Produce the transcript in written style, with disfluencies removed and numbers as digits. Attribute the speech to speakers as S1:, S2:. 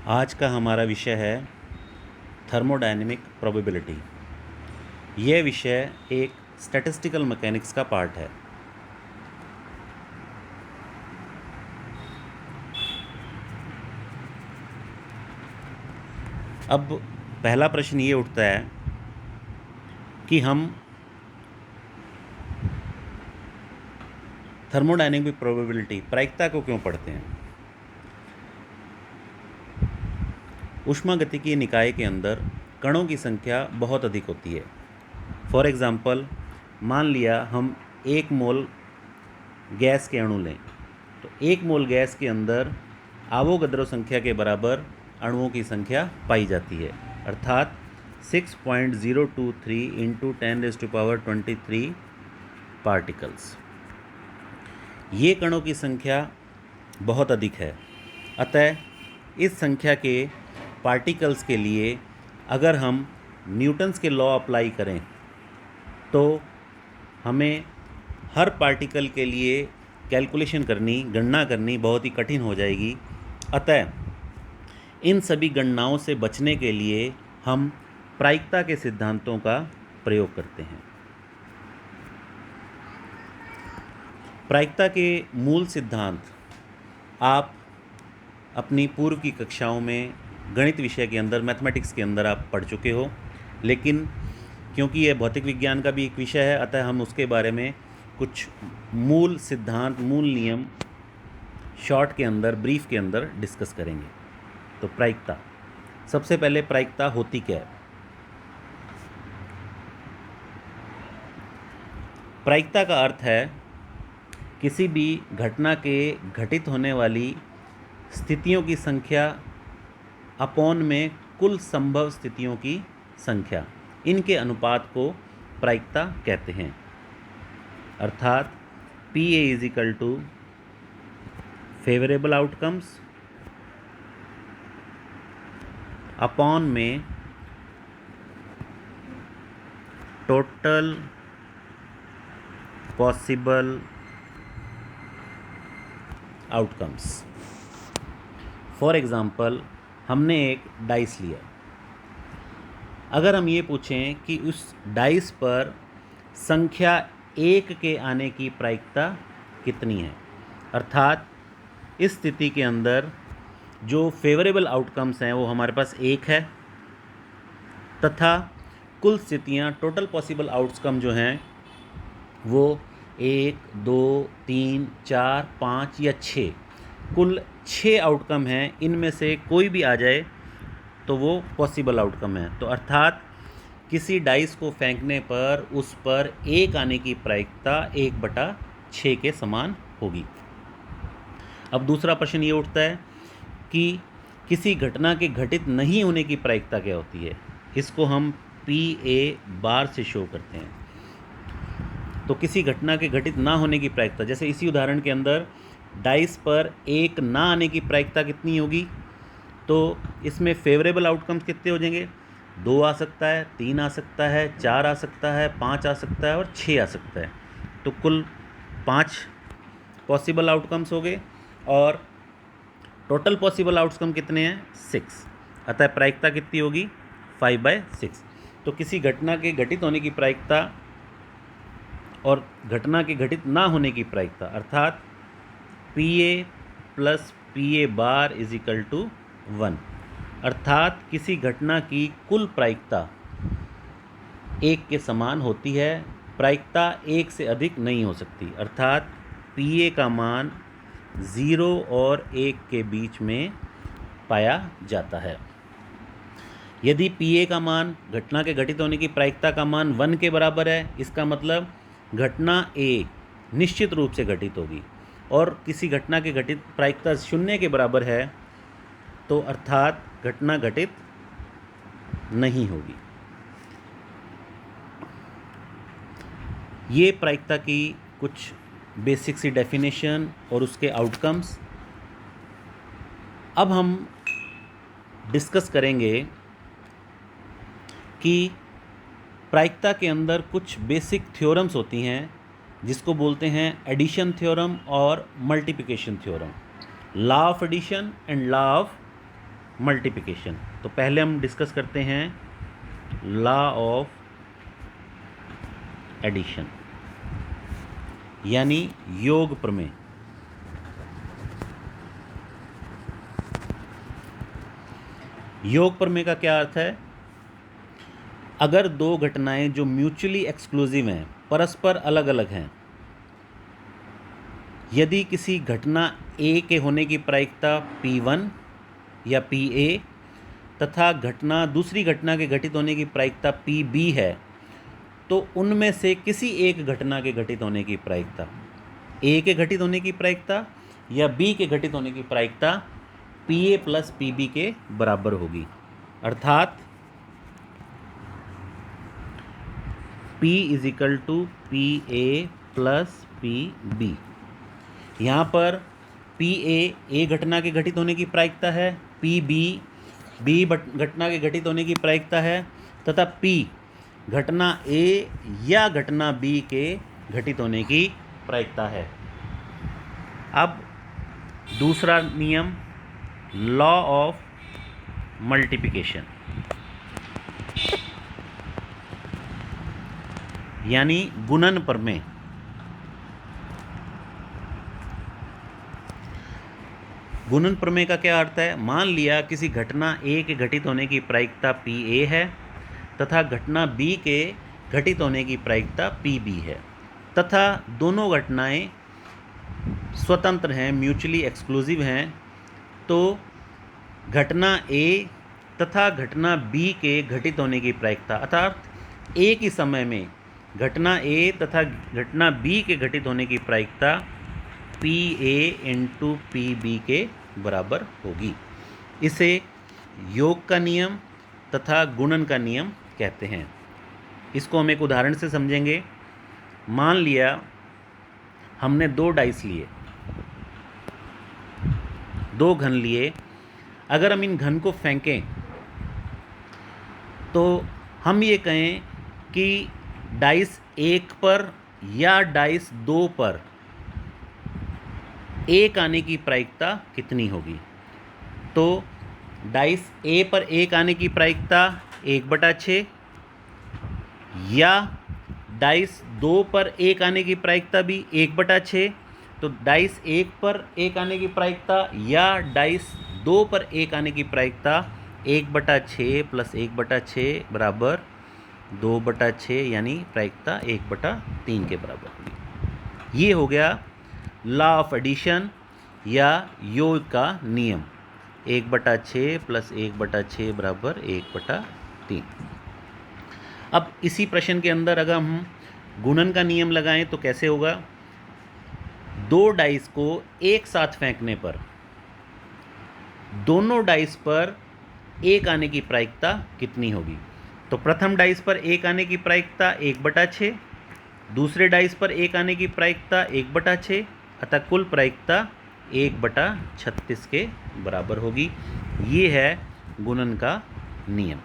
S1: आज का हमारा विषय है थर्मोडायनेमिक प्रोबेबिलिटी। यह विषय एक स्टैटिस्टिकल मैकेनिक्स का पार्ट है। अब पहला प्रश्न ये उठता है कि हम थर्मोडायनेमिक प्रोबेबिलिटी प्रायिकता को क्यों पढ़ते हैं। ऊष्मागतिकीय निकाय के अंदर कणों की संख्या बहुत अधिक होती है। फॉर एग्ज़ाम्पल, मान लिया हम 1 मोल गैस के अणु लें, तो 1 मोल गैस के अंदर आवोगाद्रो संख्या के बराबर अणुओं की संख्या पाई जाती है, अर्थात 6.023 इंटू 10⁻23 पार्टिकल्स। ये कणों की संख्या बहुत अधिक है। अतः इस संख्या के पार्टिकल्स के लिए अगर हम न्यूटन्स के लॉ अप्लाई करें तो हमें हर पार्टिकल के लिए कैलकुलेशन करनी, गणना करनी बहुत ही कठिन हो जाएगी। अतः इन सभी गणनाओं से बचने के लिए हम प्रायिकता के सिद्धांतों का प्रयोग करते हैं। प्रायिकता के मूल सिद्धांत आप अपनी पूर्व की कक्षाओं में गणित विषय के अंदर, मैथमेटिक्स के अंदर आप पढ़ चुके हो, लेकिन क्योंकि यह भौतिक विज्ञान का भी एक विषय है, अतः हम उसके बारे में कुछ मूल सिद्धांत, मूल नियम शॉर्ट के अंदर, ब्रीफ के अंदर डिस्कस करेंगे। तो प्रायिकता, सबसे पहले प्रायिकता होती क्या है। प्रायिकता का अर्थ है किसी भी घटना के घटित होने वाली स्थितियों की संख्या अपॉन में कुल संभव स्थितियों की संख्या, इनके अनुपात को प्रायिकता कहते हैं। अर्थात PA is equal to favourable outcomes upon में total possible outcomes. For example, हमने एक डाइस लिया। अगर हम ये पूछें कि उस डाइस पर संख्या 1 के आने की प्रायिकता कितनी है, अर्थात इस स्थिति के अंदर जो फेवरेबल आउटकम्स हैं वो हमारे पास 1 है, तथा कुल स्थितियाँ, टोटल पॉसिबल आउटकम जो हैं वो 1, 2, 3, 4, 5 या 6, कुल 6 आउटकम हैं। इनमें से कोई भी आ जाए तो वो पॉसिबल आउटकम है। तो अर्थात किसी डाइस को फेंकने पर उस पर 1 आने की प्रायिकता 1/6 के समान होगी। अब दूसरा प्रश्न ये उठता है कि किसी घटना के घटित नहीं होने की प्रायिकता क्या होती है। इसको हम PA बार से शो करते हैं। तो किसी घटना के घटित ना होने की प्रायिकता, जैसे इसी उदाहरण के अंदर डाइस पर 1 ना आने की प्रायिकता कितनी होगी, तो इसमें फेवरेबल आउटकम्स कितने हो जाएंगे। 2 आ सकता है, 3 आ सकता है, 4 आ सकता है, 5 आ सकता है और 6 आ सकता है। तो कुल 5 पॉसिबल आउटकम्स हो गए और टोटल पॉसिबल आउटकम कितने हैं, 6। अतः प्रायिकता कितनी होगी, 5/6। तो किसी घटना के घटित होने की प्रायिकता और घटना के घटित ना होने की प्रायिकता, अर्थात PA plus PA bar is equal to 1, अर्थात किसी घटना की कुल प्रायिकता 1 के समान होती है। प्रायिकता 1 से अधिक नहीं हो सकती, अर्थात PA का मान 0 और 1 के बीच में पाया जाता है। यदि PA का मान, घटना के घटित होने की प्रायिकता का मान 1 के बराबर है, इसका मतलब घटना A निश्चित रूप से घटित होगी, और किसी घटना के घटित प्रायिकता 0 के बराबर है तो अर्थात घटना घटित नहीं होगी। ये प्रायिकता की कुछ बेसिक सी डेफिनेशन और उसके आउटकम्स। अब हम डिस्कस करेंगे कि प्रायिकता के अंदर कुछ बेसिक थ्योरम्स होती हैं जिसको बोलते हैं एडिशन थ्योरम और multiplication theorem, law of addition and law of multiplication. तो पहले हम डिस्कस करते हैं लॉ ऑफ एडिशन यानी योग प्रमेय। योग प्रमेय का क्या अर्थ है? अगर दो घटनाएं जो म्यूचुअली एक्सक्लूसिव हैं, परस्पर अलग अलग हैं, यदि किसी घटना ए के होने की प्रायिकता P1 या PA तथा घटना दूसरी घटना के घटित होने की प्रायिकता PB है, तो उनमें से किसी एक घटना के घटित होने की प्रायिकता A के घटित होने की प्रायिकता या B के घटित होने की प्रायिकता PA प्लस PB के बराबर होगी। अर्थात P is equal to PA plus PB। यहाँ पर PA A घटना के घटित होने की प्रायिकता है, PB B घटना के घटित होने की प्रायिकता है तथा P घटना A या घटना B के घटित होने की प्रायिकता है। अब दूसरा नियम लॉ ऑफ मल्टीप्लिकेशन यानी गुणन प्रमेय। गुणन प्रमेय का क्या अर्थ है? मान लिया किसी घटना A के घटित होने की प्रायिकता PA है तथा घटना B के घटित होने की प्रायिकता PB है तथा दोनों घटनाएं स्वतंत्र हैं, म्यूचुअली एक्सक्लूसिव हैं, तो घटना A तथा घटना B के घटित होने की प्रायिकता अर्थात एक ही समय में घटना A तथा घटना B के घटित होने की प्रायिकता PA इंटू PB के बराबर होगी। इसे योग का नियम तथा गुणन का नियम कहते हैं। इसको हम एक उदाहरण से समझेंगे। मान लिया हमने दो डाइस लिए, दो घन लिए। अगर हम इन घन को फेंकें तो हम ये कहें कि डाइस 1 पर या डाइस 2 पर 1 आने की प्रायिकता कितनी होगी? तो डाइस A पर 1 आने की प्रायिकता 1/6 या डाइस 2 पर 1 आने की प्रायिकता भी 1/6। तो डाइस 1 पर 1 आने की प्रायिकता या डाइस 2 पर 1 आने की प्रायिकता 1/6 प्लस 1/6 बराबर 2/6 यानी प्रायिकता 1/3 के बराबर होगी। ये हो गया लॉ ऑफ एडिशन या योग का नियम। 1/6 प्लस 1/6 बराबर 1/3। अब इसी प्रश्न के अंदर अगर हम गुणन का नियम लगाएं तो कैसे होगा? दो डाइस को एक साथ फेंकने पर दोनों डाइस पर 1 आने की प्रायिकता कितनी होगी? तो प्रथम डाइस पर 1 आने की प्रायिकता 1/6, दूसरे डाइस पर 1 आने की प्रायिकता 1/6, अतः कुल प्रायिकता 1/36 के बराबर होगी। ये है गुणन का नियम।